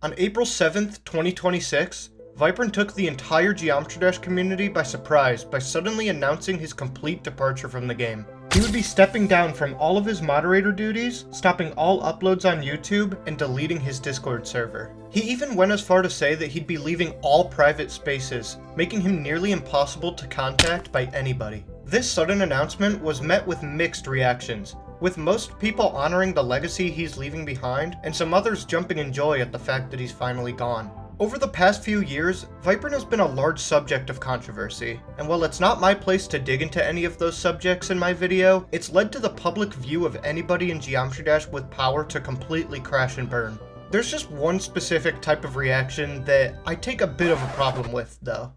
On April 7th, 2026, Viprin took the entire Geometry Dash community by surprise by suddenly announcing his complete departure from the game. He would be stepping down from all of his moderator duties, stopping all uploads on YouTube, and deleting his Discord server. He even went as far to say that he'd be leaving all private spaces, making him nearly impossible to contact by anybody. This sudden announcement was met with mixed reactions, with most people honoring the legacy he's leaving behind, and some others jumping in joy at the fact that he's finally gone. Over the past few years, Viprin has been a large subject of controversy, and while it's not my place to dig into any of those subjects in my video, it's led to the public view of anybody in Geometry Dash with power to completely crash and burn. There's just one specific type of reaction that I take a bit of a problem with, though.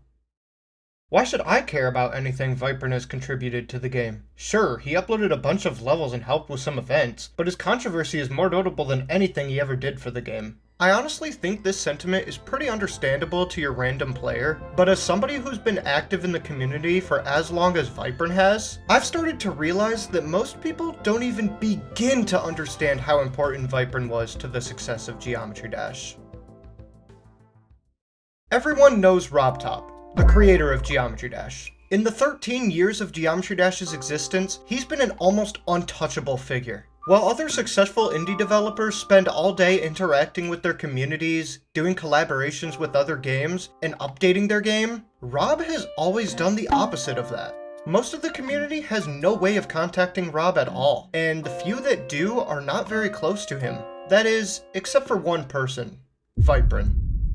Why should I care about anything Viprin has contributed to the game? Sure, he uploaded a bunch of levels and helped with some events, but his controversy is more notable than anything he ever did for the game. I honestly think this sentiment is pretty understandable to your random player, but as somebody who's been active in the community for as long as Viprin has, I've started to realize that most people don't even begin to understand how important Viprin was to the success of Geometry Dash. Everyone knows RobTop, the creator of Geometry Dash. In the 13 years of Geometry Dash's existence, he's been an almost untouchable figure. While other successful indie developers spend all day interacting with their communities, doing collaborations with other games, and updating their game, Rob has always done the opposite of that. Most of the community has no way of contacting Rob at all, and the few that do are not very close to him. That is, except for one person, Viprin.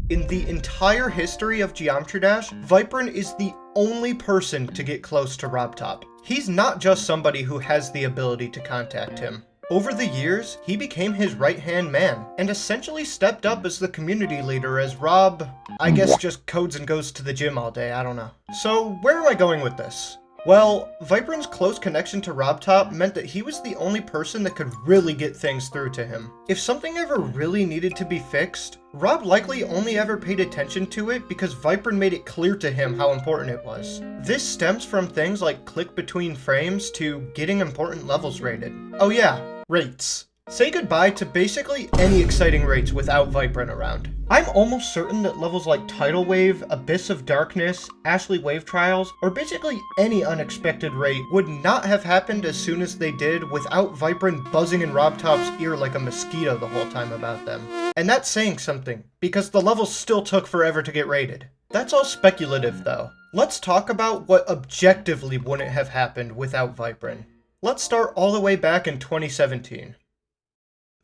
In the entire history of Geometry Dash, Viprin is the only person to get close to RobTop. He's not just somebody who has the ability to contact him. Over the years, he became his right-hand man, and essentially stepped up as the community leader as Rob, I guess, just codes and goes to the gym all day, I don't know. So where am I going with this? Well, Viprin's close connection to RobTop meant that he was the only person that could really get things through to him. If something ever really needed to be fixed, Rob likely only ever paid attention to it because Viprin made it clear to him how important it was. This stems from things like click between frames to getting important levels rated. Oh yeah, rates. Say goodbye to basically any exciting rates without Viprin around. I'm almost certain that levels like Tidal Wave, Abyss of Darkness, Ashley Wave Trials, or basically any unexpected rate would not have happened as soon as they did without Viprin buzzing in RobTop's ear like a mosquito the whole time about them. And that's saying something, because the levels still took forever to get rated. That's all speculative though. Let's talk about what objectively wouldn't have happened without Viprin. Let's start all the way back in 2017.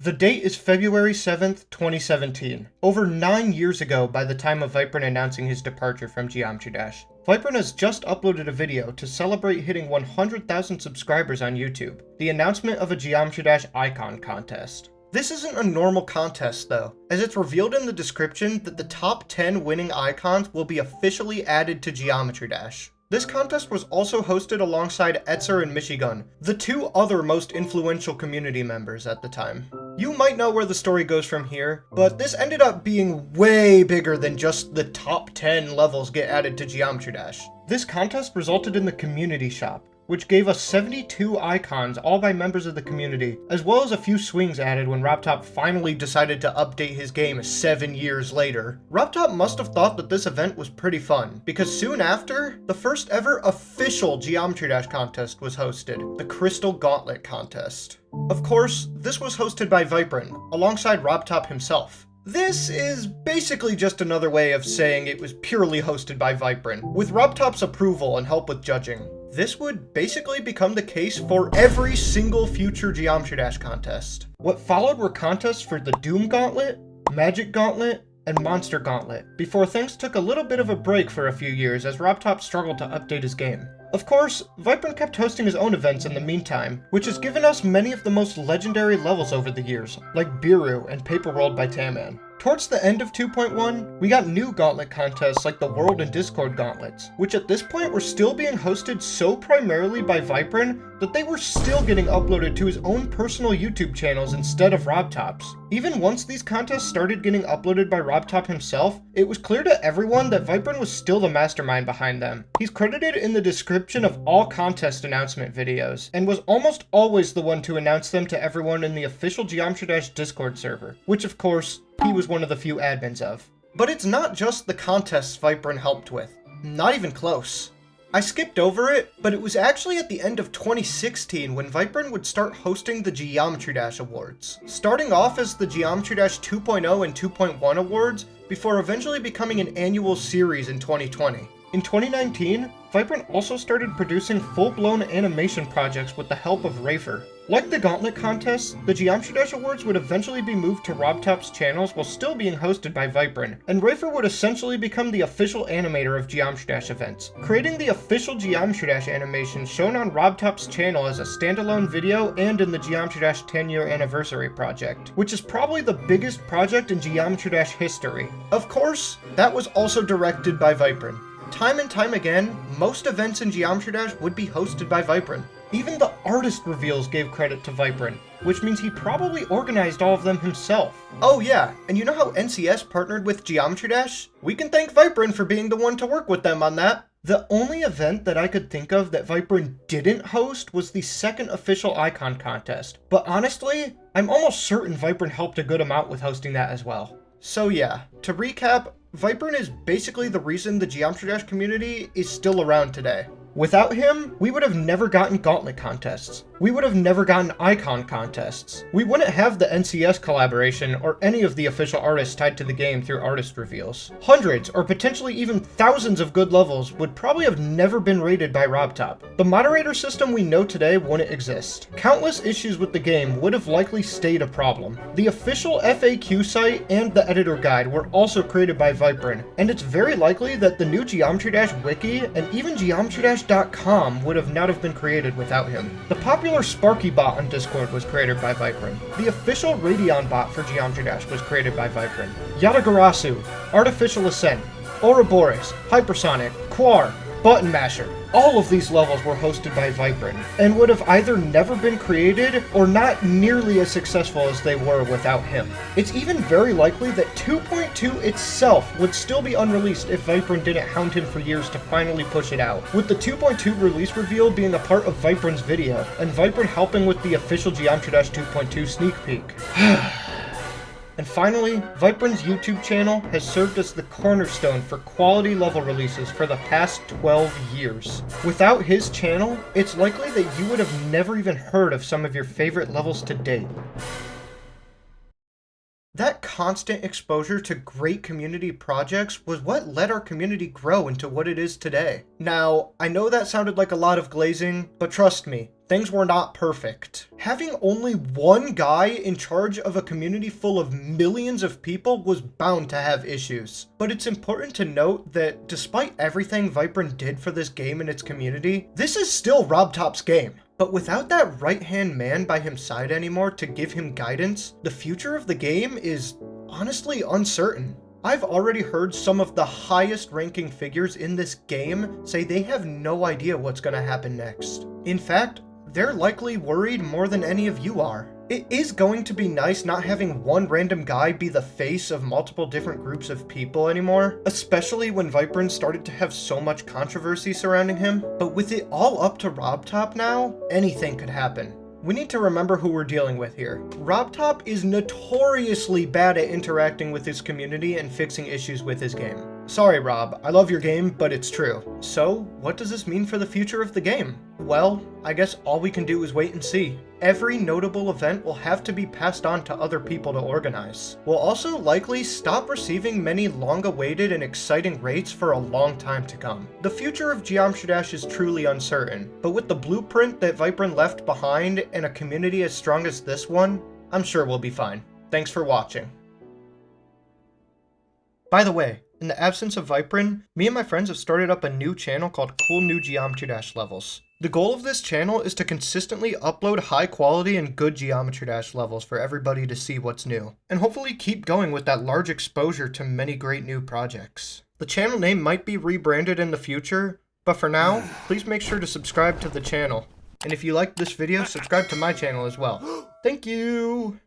The date is February 7th, 2017, over 9 years ago by the time of Viprin announcing his departure from Geometry Dash. Viprin has just uploaded a video to celebrate hitting 100,000 subscribers on YouTube, the announcement of a Geometry Dash icon contest. This isn't a normal contest though, as it's revealed in the description that the top 10 winning icons will be officially added to Geometry Dash. This contest was also hosted alongside Etzer and Michigan, the two other most influential community members at the time. You might know where the story goes from here, but this ended up being way bigger than just the top 10 levels get added to Geometry Dash. This contest resulted in the community shop, which gave us 72 icons all by members of the community, as well as a few swings added when RobTop finally decided to update his game 7 years later. RobTop must have thought that this event was pretty fun, because soon after, the first ever official Geometry Dash contest was hosted, the Crystal Gauntlet contest. Of course, this was hosted by Viprin, alongside RobTop himself. This is basically just another way of saying it was purely hosted by Viprin, with RobTop's approval and help with judging. This would basically become the case for every single future Geometry Dash contest. What followed were contests for the Doom Gauntlet, Magic Gauntlet, and Monster Gauntlet, before things took a little bit of a break for a few years as RobTop struggled to update his game. Of course, Viprin kept hosting his own events in the meantime, which has given us many of the most legendary levels over the years, like Biru and Paper World by Taman. Towards the end of 2.1, we got new gauntlet contests like the World and Discord gauntlets, which at this point were still being hosted so primarily by Viprin that they were still getting uploaded to his own personal YouTube channels instead of RobTop's. Even once these contests started getting uploaded by RobTop himself, it was clear to everyone that Viprin was still the mastermind behind them. He's credited in the description of all contest announcement videos, and was almost always the one to announce them to everyone in the official Geometry Dash Discord server, which of course he was one of the few admins of. But it's not just the contests Viprin helped with. Not even close. I skipped over it, but it was actually at the end of 2016 when Viprin would start hosting the Geometry Dash Awards. Starting off as the Geometry Dash 2.0 and 2.1 awards, before eventually becoming an annual series in 2020. In 2019, Viprin also started producing full-blown animation projects with the help of Rafer. Like the Gauntlet contests, the Geometry Dash Awards would eventually be moved to RobTop's channels while still being hosted by Viprin, and Rafer would essentially become the official animator of Geometry Dash events, creating the official Geometry Dash animation shown on RobTop's channel as a standalone video and in the Geometry Dash 10-year anniversary project, which is probably the biggest project in Geometry Dash history. Of course, that was also directed by Viprin. Time and time again, most events in Geometry Dash would be hosted by Viprin. Even the artist reveals gave credit to Viprin, which means he probably organized all of them himself. Oh yeah, and you know how NCS partnered with Geometry Dash? We can thank Viprin for being the one to work with them on that. The only event that I could think of that Viprin didn't host was the second official icon contest, but honestly, I'm almost certain Viprin helped a good amount with hosting that as well. So yeah, to recap, Viprin is basically the reason the Geometry Dash community is still around today. Without him, we would have never gotten Gauntlet contests. We would have never gotten Icon contests. We wouldn't have the NCS collaboration or any of the official artists tied to the game through artist reveals. Hundreds or potentially even thousands of good levels would probably have never been rated by RobTop. The moderator system we know today wouldn't exist. Countless issues with the game would have likely stayed a problem. The official FAQ site and the editor guide were also created by Viprin, and it's very likely that the new Geometry Dash wiki and even GeometryDash.com would have not have been created without him. The popular Sparky bot on Discord was created by Viprin. The official Radeon bot for Geometry Dash was created by Viprin. Yatagarasu, Artificial Ascent, Ouroboros, Hypersonic, Quar, Button Masher. All of these levels were hosted by Viprin, and would have either never been created or not nearly as successful as they were without him. It's even very likely that 2.2 itself would still be unreleased if Viprin didn't hound him for years to finally push it out, with the 2.2 release reveal being a part of Viprin's video, and Viprin helping with the official Geometry Dash 2.2 sneak peek. And finally, Viprin's YouTube channel has served as the cornerstone for quality level releases for the past 12 years. Without his channel, it's likely that you would have never even heard of some of your favorite levels to date. That constant exposure to great community projects was what let our community grow into what it is today. Now, I know that sounded like a lot of glazing, but trust me, things were not perfect. Having only one guy in charge of a community full of millions of people was bound to have issues. But it's important to note that despite everything Viprin did for this game and its community, this is still RobTop's game. But without that right-hand man by his side anymore to give him guidance, the future of the game is honestly uncertain. I've already heard some of the highest ranking figures in this game say they have no idea what's gonna happen next. In fact, they're likely worried more than any of you are. It is going to be nice not having one random guy be the face of multiple different groups of people anymore, especially when Viprin started to have so much controversy surrounding him. But with it all up to RobTop now, anything could happen. We need to remember who we're dealing with here. RobTop is notoriously bad at interacting with his community and fixing issues with his game. Sorry, Rob, I love your game, but it's true. So, what does this mean for the future of the game? Well, I guess all we can do is wait and see. Every notable event will have to be passed on to other people to organize. We'll also likely stop receiving many long-awaited and exciting rates for a long time to come. The future of Geometry Dash is truly uncertain, but with the blueprint that Viprin left behind and a community as strong as this one, I'm sure we'll be fine. Thanks for watching. By the way, in the absence of Viprin, me and my friends have started up a new channel called Cool New Geometry Dash Levels. The goal of this channel is to consistently upload high quality and good Geometry Dash levels for everybody to see what's new, and hopefully keep going with that large exposure to many great new projects. The channel name might be rebranded in the future, but for now, please make sure to subscribe to the channel. And if you liked this video, subscribe to my channel as well. Thank you!